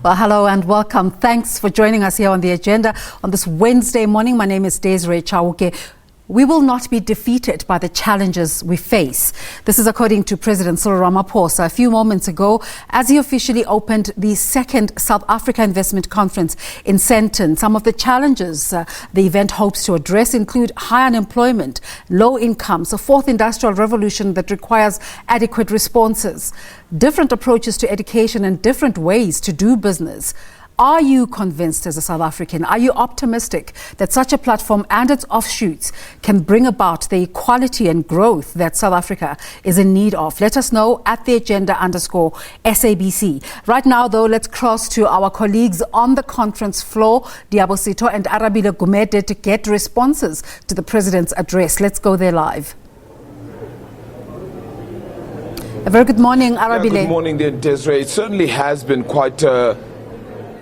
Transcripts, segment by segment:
Well, hello and welcome. Thanks for joining us here on the agenda on this Wednesday morning. My name is Desiree Chauke. We will not be defeated by the challenges we face. This is according to President Cyril Ramaphosa a few moments ago as he officially opened the second South Africa Investment Conference in Sandton. Some of the challenges the event hopes to address include high unemployment, low incomes, a fourth industrial revolution that requires adequate responses, different approaches to education and different ways to do business. Are you convinced as a South African? Are you optimistic that such a platform and its offshoots can bring about the equality and growth that South Africa is in need of? Let us know at the agenda_SABC. Right now, though, let's cross to our colleagues on the conference floor, Diabosito and Arabile Gumede, to get responses to the President's address. Let's go there live. A very good morning, Arabile. Good morning, Desiree. It certainly has been quite...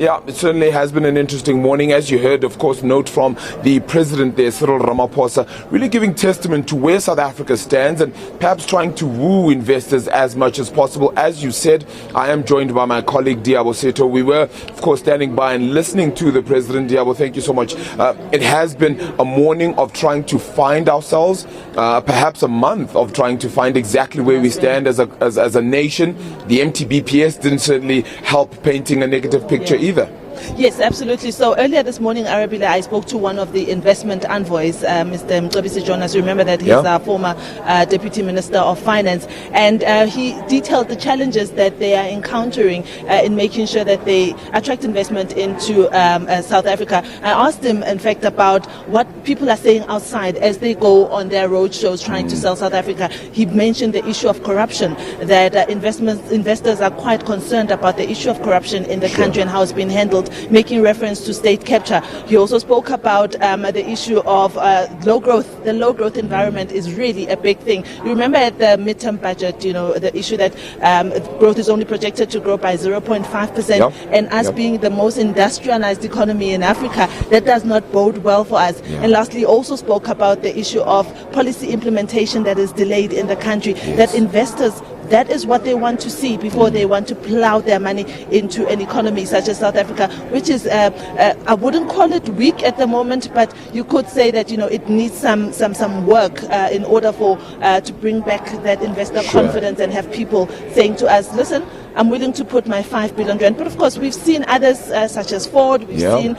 it certainly has been an interesting morning. As you heard, of course, note from the President there, Cyril Ramaphosa, really giving testament to where South Africa stands and perhaps trying to woo investors as much as possible. As you said, I am joined by my colleague, Diabo Seto. We were, of course, standing by and listening to the President. Diabo, thank you so much. It has been a morning of trying to find ourselves, perhaps a month of trying to find exactly where we stand as a nation. The MTBPS didn't certainly help painting a negative picture either. Yes, absolutely. So earlier this morning, Arabile, I spoke to one of the investment envoys, Mr. Mcebisi Jonas. You remember that he's our former Deputy Minister of Finance, and he detailed the challenges that they are encountering in making sure that they attract investment into South Africa. I asked him, in fact, about what people are saying outside as they go on their road shows trying to sell South Africa. He mentioned the issue of corruption, that investors are quite concerned about the issue of corruption in the country and how it's been handled, making reference to state capture. He also spoke about the issue of low growth. The low growth environment is really a big thing. You remember at the midterm budget, the issue that growth is only projected to grow by 0.5%, and us being the most industrialized economy in Africa, that does not bode well for us. And lastly, also spoke about the issue of policy implementation that is delayed in the country, that investors, that is what they want to see before they want to plow their money into an economy such as South Africa, which is, I wouldn't call it weak at the moment, but you could say that, it needs some work in order for to bring back that investor confidence and have people saying to us, listen, I'm willing to put my 5 billion rand. But of course, we've seen others such as Ford, we've seen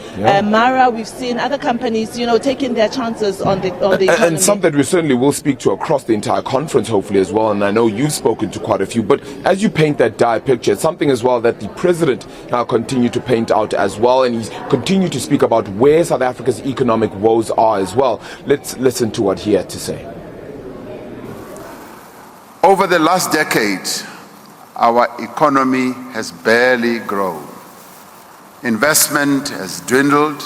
Mara, we've seen other companies, taking their chances on the economy. And some that we certainly will speak to across the entire conference, hopefully as well. And I know you've spoken to quite a few. But as you paint that dire picture, it's something as well that the President now continue to paint out as well. And he's continued to speak about where South Africa's economic woes are as well. Let's listen to what he had to say. Over the last decade, our economy has barely grown. Investment has dwindled,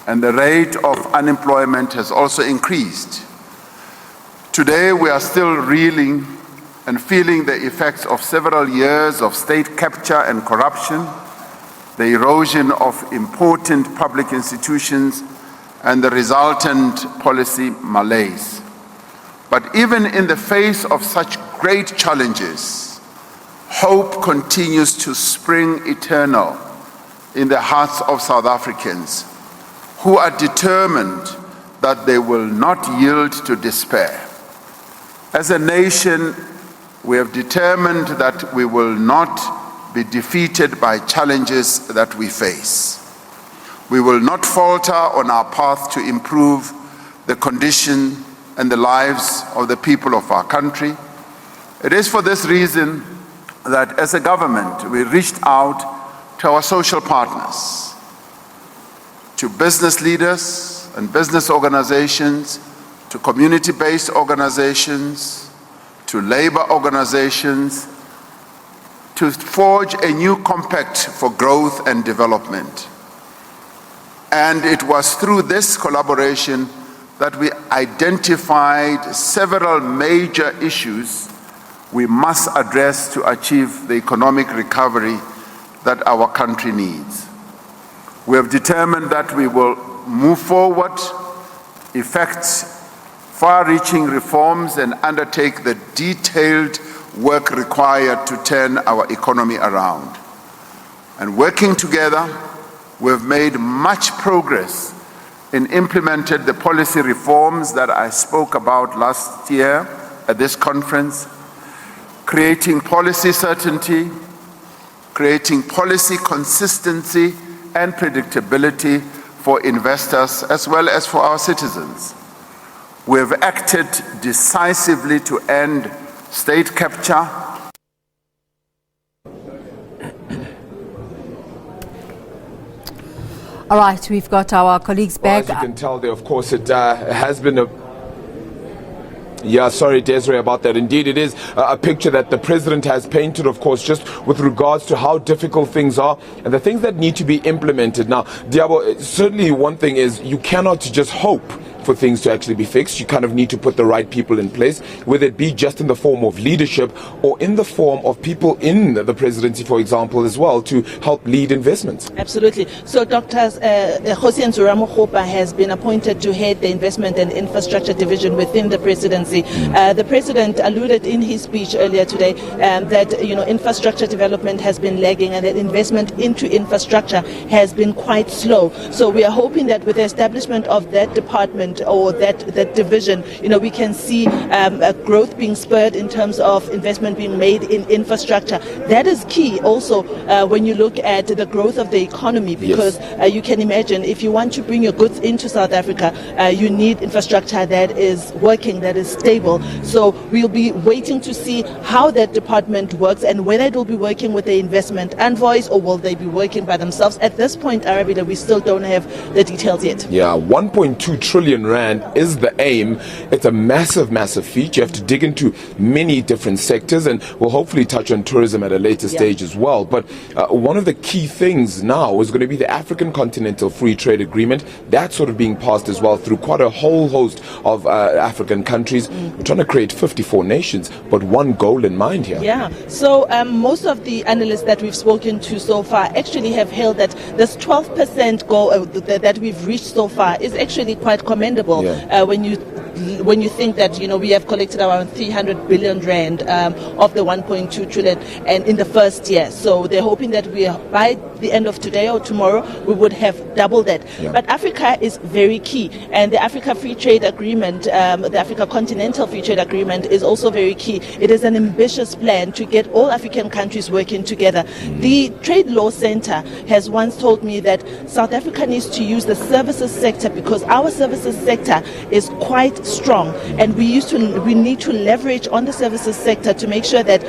and the rate of unemployment has also increased. Today, we are still reeling and feeling the effects of several years of state capture and corruption, the erosion of important public institutions, and the resultant policy malaise. But even in the face of such great challenges, hope continues to spring eternal in the hearts of South Africans who are determined that they will not yield to despair. As a nation, we have determined that we will not be defeated by challenges that we face. We will not falter on our path to improve the condition and the lives of the people of our country. It is for this reason that as a government, we reached out to our social partners, to business leaders and business organizations, to community-based organizations, to labor organizations, to forge a new compact for growth and development. And it was through this collaboration that we identified several major issues we must address to achieve the economic recovery that our country needs. We have determined that we will move forward, effect far-reaching reforms, and undertake the detailed work required to turn our economy around. And working together, we've made much progress in implementing the policy reforms that I spoke about last year at this conference, creating policy certainty, creating policy consistency and predictability for investors as well as for our citizens. We have acted decisively to end state capture. All right, we've got our colleagues back. Well, as you can tell there, of course, it has been a... Yeah, sorry, Desiree, about that. Indeed, it is a picture that the president has painted, of course, just with regards to how difficult things are and the things that need to be implemented. Now, Diabo, certainly one thing is you cannot just hope for things to actually be fixed. You kind of need to put the right people in place, whether it be just in the form of leadership or in the form of people in the presidency, for example, as well, to help lead investments. Absolutely. So Dr. Cyril Ramaphosa has been appointed to head the investment and infrastructure division within the presidency. The president alluded in his speech earlier today that infrastructure development has been lagging and that investment into infrastructure has been quite slow. So we are hoping that with the establishment of that department or that division, we can see growth being spurred in terms of investment being made in infrastructure. That is key also when you look at the growth of the economy, because you can imagine if you want to bring your goods into South Africa, you need infrastructure that is working, that is stable. So we'll be waiting to see how that department works and whether it will be working with the investment envoys or will they be working by themselves. At this point, Arabella, we still don't have the details yet. Yeah, 1.2 trillion rand is the aim. It's a massive, massive feat. You have to dig into many different sectors, and we'll hopefully touch on tourism at a later stage as well. But one of the key things now is going to be the African Continental Free Trade Agreement. That's sort of being passed as well through quite a whole host of African countries. We're trying to create 54 nations, but one goal in mind here. Yeah, so most of the analysts that we've spoken to so far actually have held that this 12% goal that we've reached so far is actually quite commendable. When you think that we have collected around 300 billion rand of the 1.2 trillion and in the first year. So they're hoping that by the end of today or tomorrow we would have doubled that. But Africa is very key, and the Africa Free Trade Agreement, the Africa Continental Free Trade Agreement is also very key. It is an ambitious plan to get all African countries working together. The Trade Law Centre has once told me that South Africa needs to use the services sector because our services sector is quite strong, and we need to leverage on the services sector to make sure that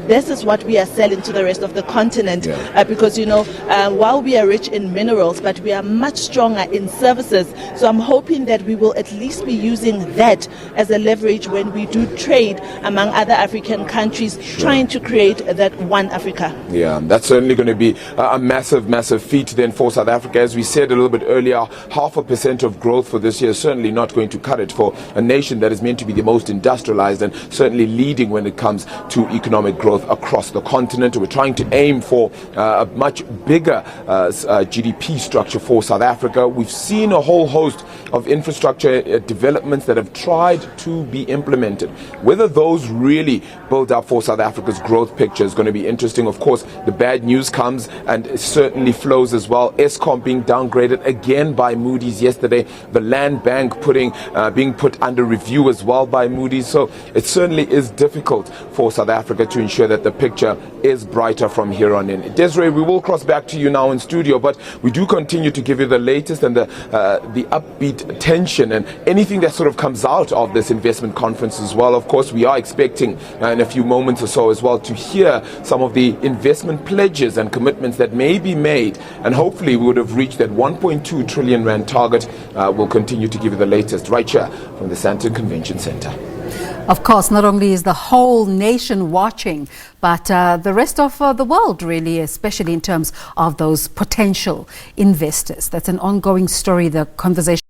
this is what we are selling to the rest of the continent, because while we are rich in minerals, but we are much stronger in services. So I'm hoping that we will at least be using that as a leverage when we do trade among other African countries, trying to create that one Africa. Yeah, that's certainly going to be a massive, massive feat then for South Africa. As we said a little bit earlier, 0.5% of growth for this year is certainly not going to cut it for a nation that is meant to be the most industrialized and certainly leading when it comes to economic growth across the continent. We're trying to aim for a much bigger GDP structure for South Africa. We've seen a whole host of infrastructure developments that have tried to be implemented. Whether those really build up for South Africa's growth picture is going to be interesting. Of course, the bad news comes and it certainly flows as well. Eskom being downgraded again by Moody's yesterday. The Land Bank being put under review as well by Moody's. So it certainly is difficult for South Africa to ensure that the picture is brighter from here on in. Desiree, we will cross back to you now in studio, but we do continue to give you the latest and the upbeat tension and anything that sort of comes out of this investment conference as well. Of course, we are expecting in a few moments or so as well to hear some of the investment pledges and commitments that may be made, and hopefully we would have reached that 1.2 trillion rand target. We'll continue to give you the latest right here from the Sandton Convention Centre. Of course, not only is the whole nation watching, but the rest of the world really, especially in terms of those potential investors. That's an ongoing story, the conversation.